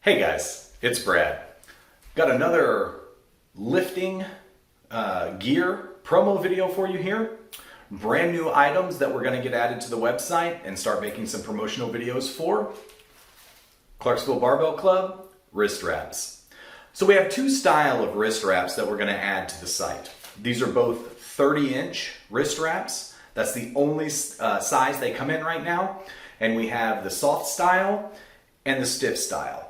Hey guys, it's Brad. Got another lifting gear promo video for you here. Brand new items that we're going to get added to the website and start making some promotional videos for. Clarksville Barbell Club, wrist wraps. So we have two styles of wrist wraps that we're going to add to the site. These are both 30-inch wrist wraps. That's the only size they come in right now. And we have the soft style and the stiff style.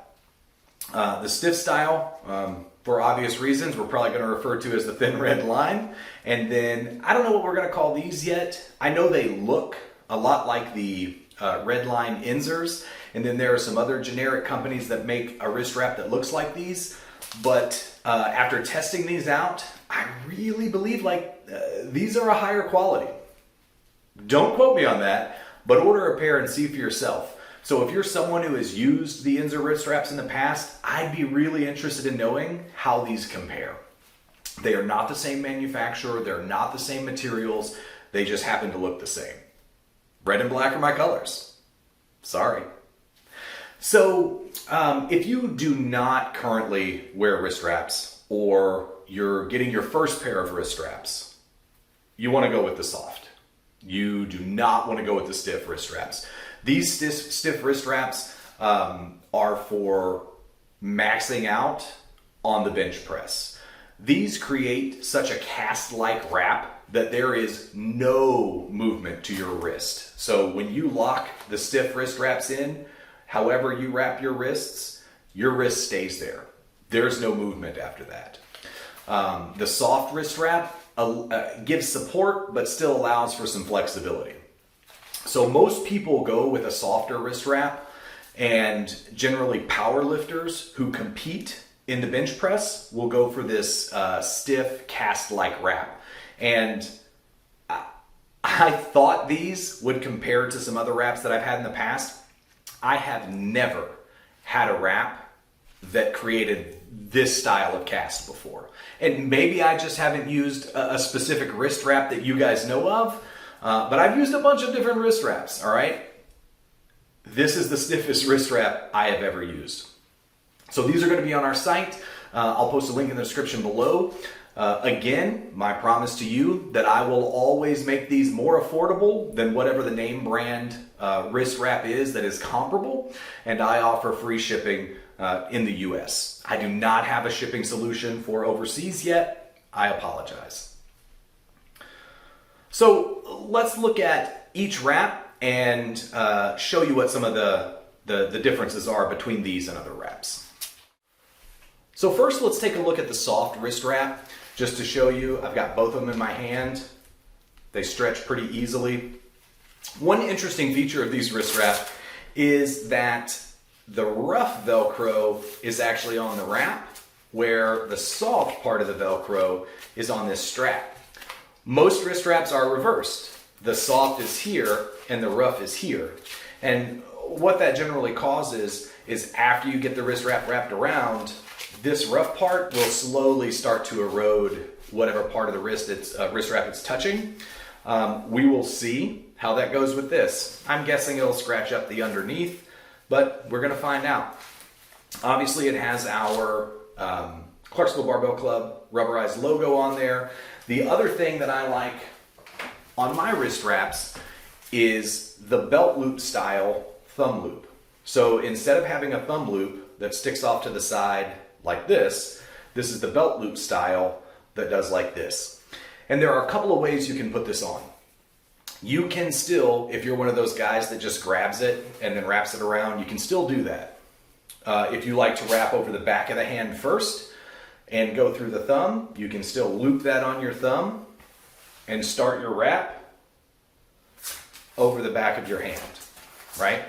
The stiff style, for obvious reasons, we're probably going to refer to as the thin red line. And then, I don't know what we're going to call these yet. I know they look a lot like the red line Inzers. And then there are some other generic companies that make a wrist wrap that looks like these. But after testing these out, I really believe these are a higher quality. Don't quote me on that, but order a pair and see for yourself. So if you're someone who has used the Inzer wrist wraps in the past, I'd be really interested in knowing how these compare. They are not the same manufacturer, they're not the same materials, they just happen to look the same. Red and black are my colors. Sorry. So if you do not currently wear wrist wraps, or you're getting your first pair of wrist wraps, you want to go with the soft. You do not want to go with the stiff wrist wraps. These stiff wrist wraps are for maxing out on the bench press. These create such a cast-like wrap that there is no movement to your wrist. So when you lock the stiff wrist wraps in, however you wrap your wrist stays there. There's no movement after that. The soft wrist wrap gives support but still allows for some flexibility. So most people go with a softer wrist wrap, and generally power lifters who compete in the bench press will go for this stiff cast-like wrap. And I thought these would compare to some other wraps that I've had in the past. I have never had a wrap that created this style of cast before. And maybe I just haven't used a specific wrist wrap that you guys know of, but I've used a bunch of different wrist wraps, all right? This is the stiffest wrist wrap I have ever used. So these are going to be on our site. I'll post a link in the description below. Again, my promise to you that I will always make these more affordable than whatever the name brand wrist wrap is that is comparable, and I offer free shipping in the US. I do not have a shipping solution for overseas yet. I apologize. So let's look at each wrap and show you what some of the differences are between these and other wraps. So first, let's take a look at the soft wrist wrap. Just to show you, I've got both of them in my hand. They stretch pretty easily. One interesting feature of these wrist wraps is that the rough Velcro is actually on the wrap, where the soft part of the Velcro is on this strap. Most wrist wraps are reversed. The soft is here and the rough is here. And what that generally causes is after you get the wrist wrap wrapped around, this rough part will slowly start to erode whatever part of the wrist wrap it's touching. We will see how that goes with this. I'm guessing it'll scratch up the underneath, but we're gonna find out. Obviously it has our Clarksville Barbell Club rubberized logo on there. The other thing that I like on my wrist wraps is the belt loop style thumb loop. So instead of having a thumb loop that sticks off to the side like this is the belt loop style that does like this. And there are a couple of ways you can put this on. You can still, if you're one of those guys that just grabs it and then wraps it around, you can still do that. If you like to wrap over the back of the hand first and go through the thumb, you can still loop that on your thumb and start your wrap over the back of your hand, right?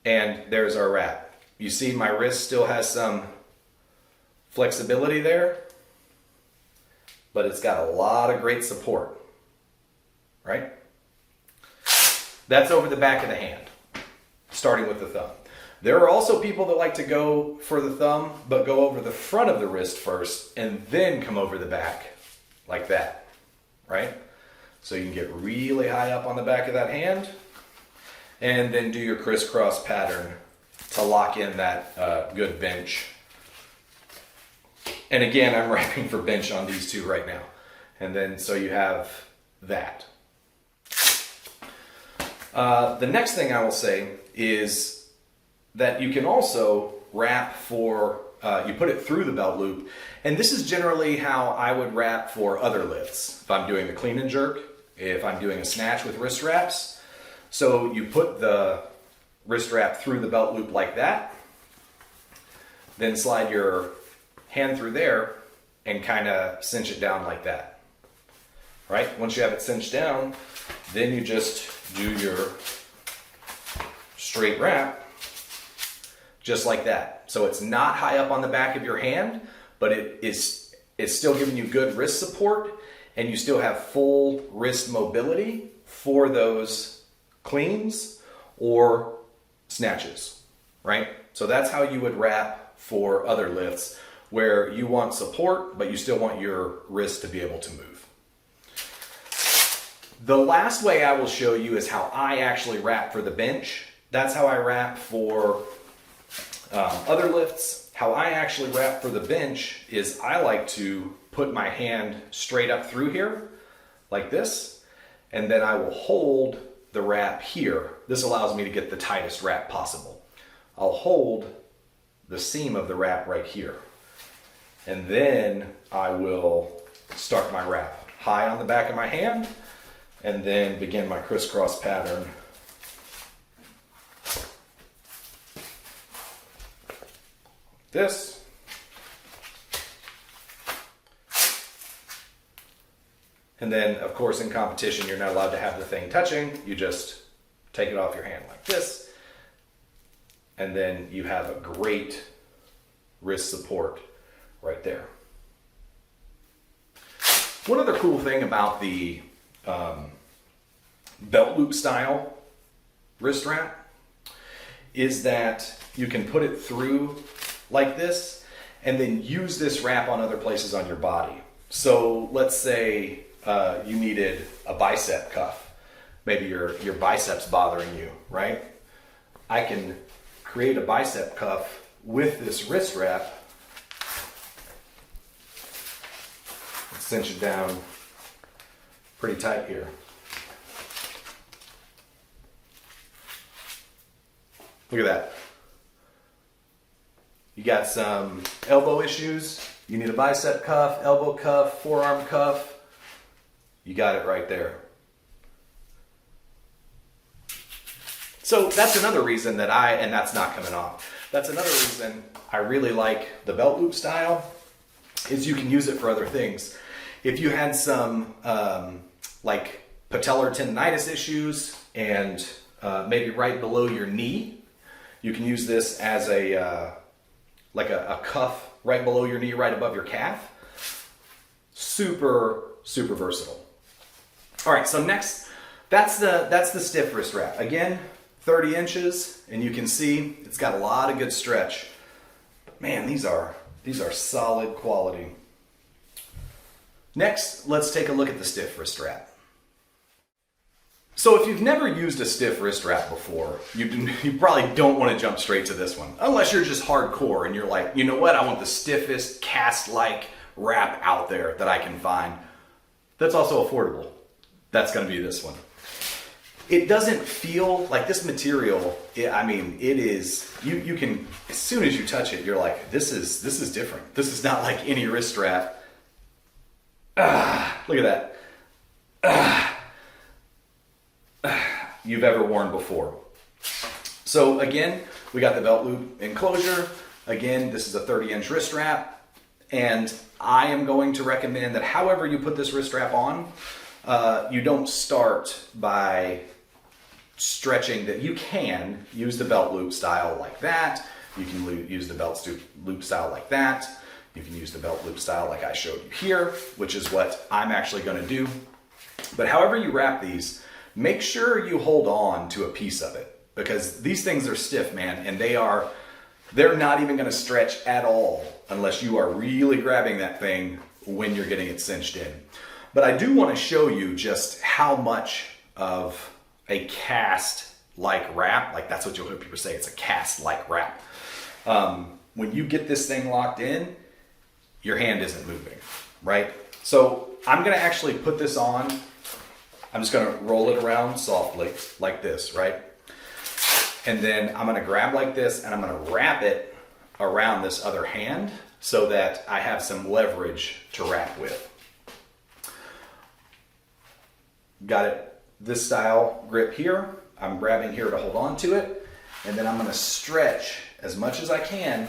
And there's our wrap. You see my wrist still has some flexibility there, but it's got a lot of great support, right? That's over the back of the hand, starting with the thumb. There are also people that like to go for the thumb, but go over the front of the wrist first and then come over the back like that, right? So you can get really high up on the back of that hand, and then do your crisscross pattern to lock in that good bench. And again, I'm wrapping for bench on these two right now. And then so you have that. The next thing I will say is that you can also wrap for, you put it through the belt loop, and this is generally how I would wrap for other lifts. If I'm doing a clean and jerk, if I'm doing a snatch with wrist wraps. So you put the wrist wrap through the belt loop like that, then slide your hand through there and kind of cinch it down like that. Right? Once you have it cinched down, then you just do your straight wrap just like that. So it's not high up on the back of your hand, but it's still giving you good wrist support, and you still have full wrist mobility for those cleans or snatches, right? So that's how you would wrap for other lifts where you want support, but you still want your wrist to be able to move. The last way I will show you is how I actually wrap for the bench. That's how I wrap for other lifts. How I actually wrap for the bench is I like to put my hand straight up through here, like this, and then I will hold the wrap here. This allows me to get the tightest wrap possible. I'll hold the seam of the wrap right here, and then I will start my wrap high on the back of my hand, and then begin my crisscross pattern. This. And then, of course, in competition, you're not allowed to have the thing touching. You just take it off your hand like this. And then you have a great wrist support right there. One other cool thing about the belt loop style wrist wrap is that you can put it through like this and then use this wrap on other places on your body. So let's say you needed a bicep cuff. Maybe your biceps bothering you, right? I can create a bicep cuff with this wrist wrap. Cinch it down pretty tight here. Look at that. You got some elbow issues. You need a bicep cuff, elbow cuff, forearm cuff. You got it right there. So that's another reason that and that's not coming off. That's another reason I really like the belt loop style, is you can use it for other things. If you had some like patellar tendonitis issues and maybe right below your knee, you can use this as a cuff right below your knee, right above your calf. Super, super versatile. All right, so next, that's the stiff wrist wrap. Again, 30 inches, and you can see it's got a lot of good stretch. But man, these are solid quality. Next, let's take a look at the stiff wrist wrap. So if you've never used a stiff wrist wrap before, you probably don't want to jump straight to this one. Unless you're just hardcore and you're like, you know what, I want the stiffest cast-like wrap out there that I can find. That's also affordable. That's going to be this one. It doesn't feel like this material. It is, you can, as soon as you touch it, you're like, this is different. This is not like any wrist wrap. Look at that. You've ever worn before. So again, we got the belt loop enclosure. Again, this is a 30-inch wrist wrap, and I am going to recommend that however you put this wrist wrap on, you don't start by stretching that. You can use the belt loop style like that. You can use the belt loop style like that. You can use the belt loop style like I showed you here, which is what I'm actually going to do. But however you wrap these, make sure you hold on to a piece of it, because these things are stiff, man, and they're not even going to stretch at all unless you are really grabbing that thing when you're getting it cinched in. But I do want to show you just how much of a cast-like wrap, like that's what you'll hear people say, it's a cast-like wrap. When you get this thing locked in, your hand isn't moving, right? So I'm gonna actually put this on. I'm just gonna roll it around softly, like this, right? And then I'm gonna grab like this and I'm gonna wrap it around this other hand so that I have some leverage to wrap with. Got it this style grip here. I'm grabbing here to hold on to it. And then I'm gonna stretch as much as I can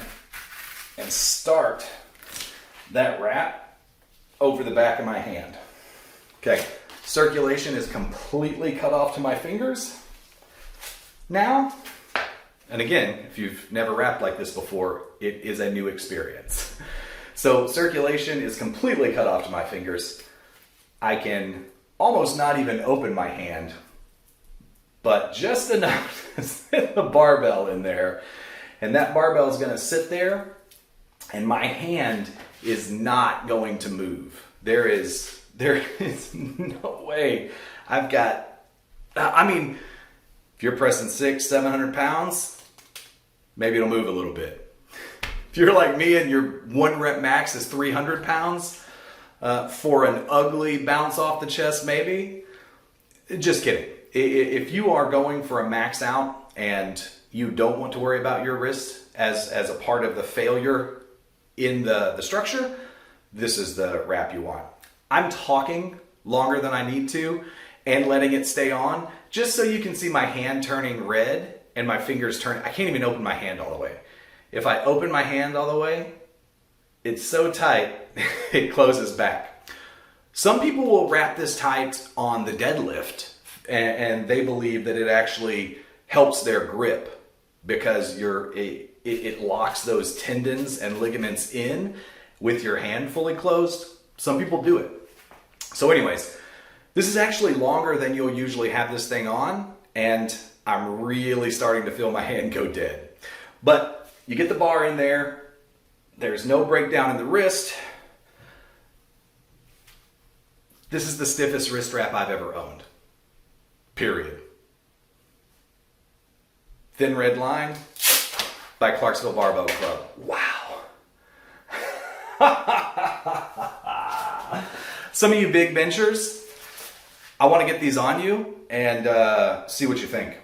and start that wrap over the back of my hand. Okay, circulation is completely cut off to my fingers now. And again, if you've never wrapped like this before, it is a new experience. So circulation is completely cut off to my fingers. I can almost not even open my hand, but just enough to sit the barbell in there. And that barbell is gonna sit there and my hand is not going to move. There is no way. I mean, if you're pressing 600-700 pounds, maybe it'll move a little bit. If you're like me and your 1 rep max is 300 pounds, for an ugly bounce off the chest, maybe. Just kidding. If you are going for a max out and you don't want to worry about your wrist as a part of the failure in the structure, this is the wrap you want. I'm talking longer than I need to and letting it stay on just so you can see my hand turning red and my fingers turn. I can't even open my hand all the way. If I open my hand all the way, it's so tight, it closes back. Some people will wrap this tight on the deadlift and they believe that it actually helps their grip because it locks those tendons and ligaments in with your hand fully closed. Some people do it. So anyways, this is actually longer than you'll usually have this thing on, and I'm really starting to feel my hand go dead. But you get the bar in there, there's no breakdown in the wrist. This is the stiffest wrist wrap I've ever owned. Period. Thin Red Line by Clarksville Barbell Club. Wow. Some of you big benchers, I want to get these on you and see what you think.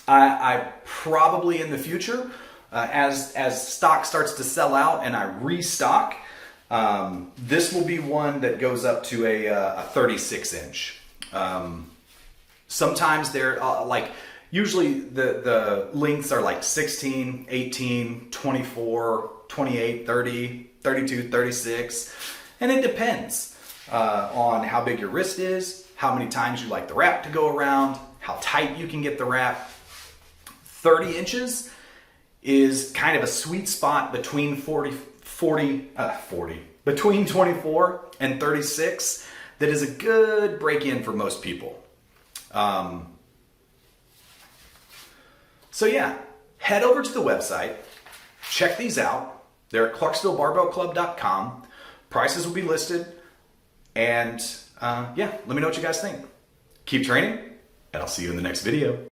I probably in the future, as stock starts to sell out and I restock, this will be one that goes up to a 36 inch. Sometimes they're usually the lengths are like 16, 18, 24, 28, 30, 32, 36. And it depends on how big your wrist is, how many times you like the wrap to go around, how tight you can get the wrap. 30 inches is kind of a sweet spot between between 24 and 36 that is a good break-in for most people. So yeah, head over to the website, check these out. They're at ClarksvilleBarbellClub.com. Prices will be listed. And yeah, let me know what you guys think. Keep training, and I'll see you in the next video.